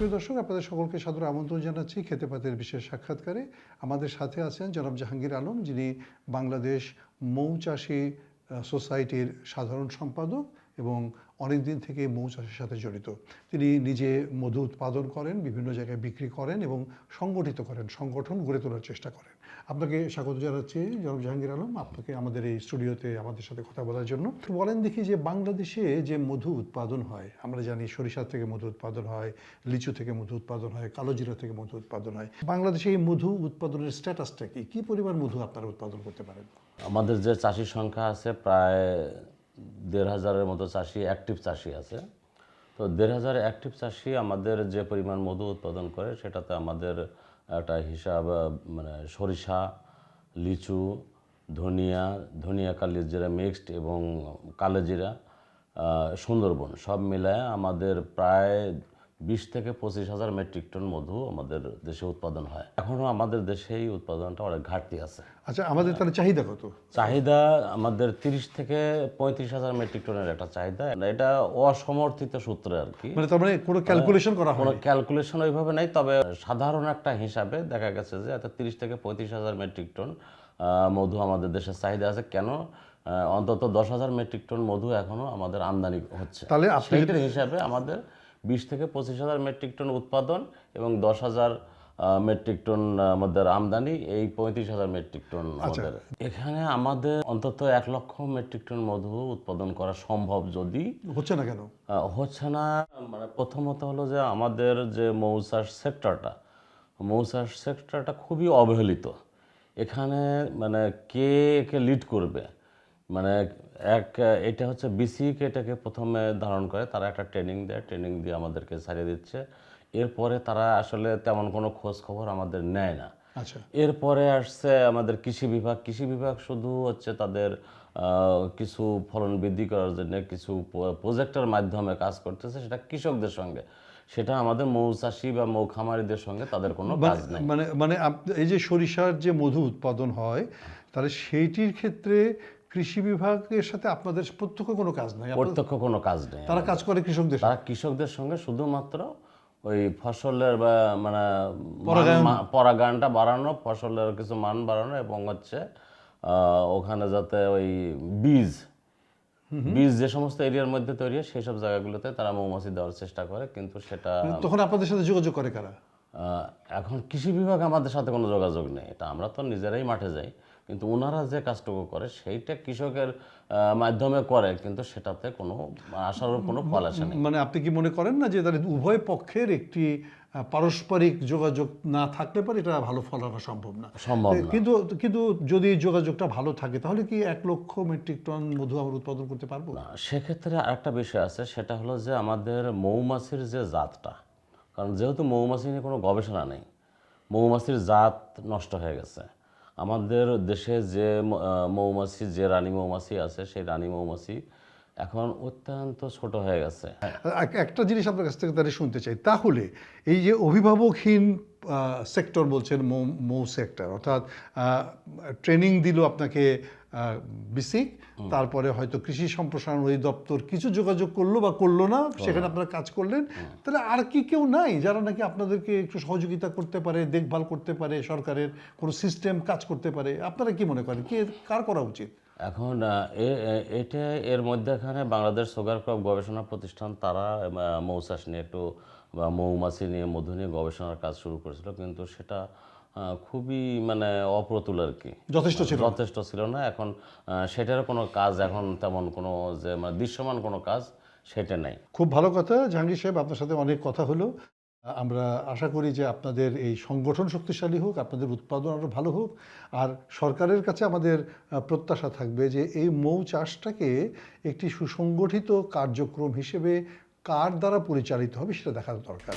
সুপ্রিয় দর্শক, আপনাদের সকলকে সাদর আমন্ত্রণ জানাচ্ছি খেতে পাতের বিশেষ সাক্ষাৎকারে। আমাদের সাথে আছেন জনাব জাহাঙ্গীর আলম, যিনি বাংলাদেশ মৌচাষী সোসাইটির সাধারণ সম্পাদক এবং অনেক দিন থেকে মৌ চাষের সাথে জড়িত। তিনি নিজে মধু উৎপাদন করেন, বিভিন্ন জায়গায় বিক্রি করেন এবং সংগঠিত করেন, সংগঠন গড়ে তোলার চেষ্টা করেন। আপনাকে স্বাগত জানাচ্ছি জনাব জাহাঙ্গীর আলম, আপনাকে আমাদের এই স্টুডিওতে আমাদের সাথে কথা বলার জন্য। বলেন দেখি যে বাংলাদেশে যে মধু উৎপাদন হয়, আমরা জানি সরিষা থেকে মধু উৎপাদন হয়, লিচু থেকে মধু উৎপাদন হয়, কালোজিরা থেকে মধু উৎপাদন হয়। বাংলাদেশে এই মধু উৎপাদনের স্ট্যাটাসটা কি, কী পরিমাণ মধু আপনারা উৎপাদন করতে পারেন? আমাদের যে চাষির সংখ্যা আছে প্রায় ১,৫০০-এর মতো চাষি, অ্যাক্টিভ চাষি আছে। তো ১,৫০০ অ্যাক্টিভ চাষি আমাদের যে পরিমাণ মধু উৎপাদন করে সেটাতে আমাদের একটা হিসাব, মানে সরিষা, লিচু, ধনিয়া কালিজিরা মিক্সড এবং কালোজিরা, সুন্দরবন সব মিলায় আমাদের প্রায় ২০ থেকে ২৫,০০০ মেট্রিক টন মধু আমাদের দেশে উৎপাদন হয়। এখনও আমাদের দেশে এই উৎপাদনটা অনেক ঘাটতি আছে। আচ্ছা, আমাদের তাহলে চাহিদা কত? চাহিদা আমাদের ৩০ থেকে ৩৫,০০০ মেট্রিক টনের একটা চাহিদা। এটা অসমর্থিত সূত্রে আর কি, মানে তার মানে কোনো ক্যালকুলেশন করা হয়? কোনো ক্যালকুলেশন ওইভাবে নাই, তবে সাধারণ একটা হিসাবে দেখা গেছে যে ৩০ থেকে ৩৫,০০০ মেট্রিক টন মধু আমাদের দেশের চাহিদা আছে। কেন? অন্তত ১০,০০০ মেট্রিক টন মধু এখনও আমাদের আমদানি হচ্ছে। তাহলে সেইটার হিসাবে আমাদের ২০ থেকে ২৫,০০০ মেট্রিক টন উৎপাদন এবং ১০,০০০ মেট্রিক টন আমাদের আমদানি, এই ৩৫,০০০ মেট্রিক টন আমাদের। এখানে আমাদের অন্তত ১,০০,০০০ মেট্রিক টন মধু উৎপাদন করা সম্ভব। যদি হচ্ছে না কেন? হচ্ছে না, মানে প্রথমত হলো যে আমাদের যে মৌচাষ সেক্টরটা খুবই অবহেলিত। এখানে মানে কে লিড করবে, মানে এটা হচ্ছে বিসিক এটাকে প্রথমে ধারণ করে, তারা একটা ট্রেনিং দেয়, ট্রেনিং দিয়ে আমাদেরকে ছাড়িয়ে দিচ্ছে। এরপরে তারা আসলে তেমন কোনো খোঁজ খবর আমাদের নেয় না। আচ্ছা, এরপরে আসছে আমাদের কৃষি বিভাগ শুধু হচ্ছে তাদের কিছু ফলন বৃদ্ধি করার জন্য কিছু প্রজেক্টের মাধ্যমে কাজ করতেছে, সেটা কৃষকদের সঙ্গে, সেটা আমাদের মৌচাষী বা মৌখামারিদের সঙ্গে তাদের কোনো কাজ নেই। মানে এই যে সরিষার যে মধু উৎপাদন হয়, তাহলে সেইটির ক্ষেত্রে কৃষি বিভাগের সাথে আপনাদের প্রত্যক্ষ কোনো কাজ নাই? প্রত্যক্ষ কোনো কাজ নেই। তারা কাজ করে তারা কৃষকদের সঙ্গে শুধুমাত্র ওই ফসলের বা মানে পরাগায়নটা বাড়ানো, ফসলের কিছু মান বাড়ানো এবং হচ্ছে ওখানে যাতে ওই বীজ যে সমস্ত এরিয়ার মধ্যে তৈরি হয় সেই সব জায়গাগুলোতে তারা মৌমাছি দেওয়ার চেষ্টা করে। কিন্তু সেটা তখন আপনাদের সাথে যোগাযোগ করে কারা? এখন কৃষি বিভাগ আমাদের সাথে কোনো যোগাযোগ নেই, এটা আমরা তো নিজেরাই মাঠে যাই। কিন্তু ওনারা যে কাজটুকু করে সেইটা কৃষকের মাধ্যমে করে, কিন্তু সেটাতে কোনো আশারূপ কোনো ফল আসে না। মানে আপনি কি মনে করেন না যে তাদের উভয় পক্ষের একটি পারস্পরিক যোগাযোগ না থাকলে পরে এটা ভালো ফল আনা সম্ভব না? কিন্তু যদি যোগাযোগটা ভালো থাকে তাহলে কি ১,০০,০০০ মেট্রিক টন মধু আমরা উৎপাদন করতে পারবো? না, সেক্ষেত্রে আরেকটা বিষয় আছে, সেটা হলো যে আমাদের মৌমাছির যে জাতটা, কারণ যেহেতু মৌমাছি নিয়ে কোনো গবেষণা নেই, মৌমাছির জাত নষ্ট হয়ে গেছে। আমাদের দেশে যে মৌমাছি, যে রানী মৌমাছি আছে, সেই রানী মৌমাছি এখন অত্যন্ত ছোট হয়ে গেছে। একটা জিনিস আপনার কাছ থেকে তাহলে শুনতে চাই, তাহলে এই যে অভিভাবকহীন সেক্টর বলছেন, মৌ সেক্টর, অর্থাৎ ট্রেনিং দিল আপনাকে বিসিক, তারপরে হয়তো কৃষি সম্প্রসারণ অধিদপ্তর কিছু যোগাযোগ করলো বা করলো না, সেখানে আপনারা কাজ করলেন, তাহলে আর কি কেউ নাই যারা নাকি আপনাদেরকে একটু সহযোগিতা করতে পারে, দেখভাল করতে পারে, সরকারের কোনো সিস্টেম কাজ করতে পারে? আপনারা কি মনে করেন কার করা উচিত এখন? এর মধ্যেখানে বাংলাদেশ সুগার ক্রপ গবেষণা প্রতিষ্ঠান, তারা মৌচাষ নিয়ে একটু বা মৌমাছি নিয়ে, মধু নিয়ে গবেষণার কাজ শুরু করেছিল, কিন্তু সেটা খুবই মানে অপ্রতুল আর কি, যথেষ্ট ছিল না। এখন সেটার কোনো কাজ এখন তেমন কোনো যে মানে দৃশ্যমান কোনো কাজ সেটা নেই। খুব ভালো কথা জাহাঙ্গীর সাহেব, আপনার সাথে অনেক কথা হলো। আমরা আশা করি যে আপনাদের এই সংগঠন শক্তিশালী হোক, আপনাদের উৎপাদন আরও ভালো হোক। আর সরকারের কাছে আমাদের প্রত্যাশা থাকবে যে এই মৌ চাষটাকে একটি সুসংগঠিত কার্যক্রম হিসেবে কার দ্বারা পরিচালিত হবে সেটা দেখার দরকার।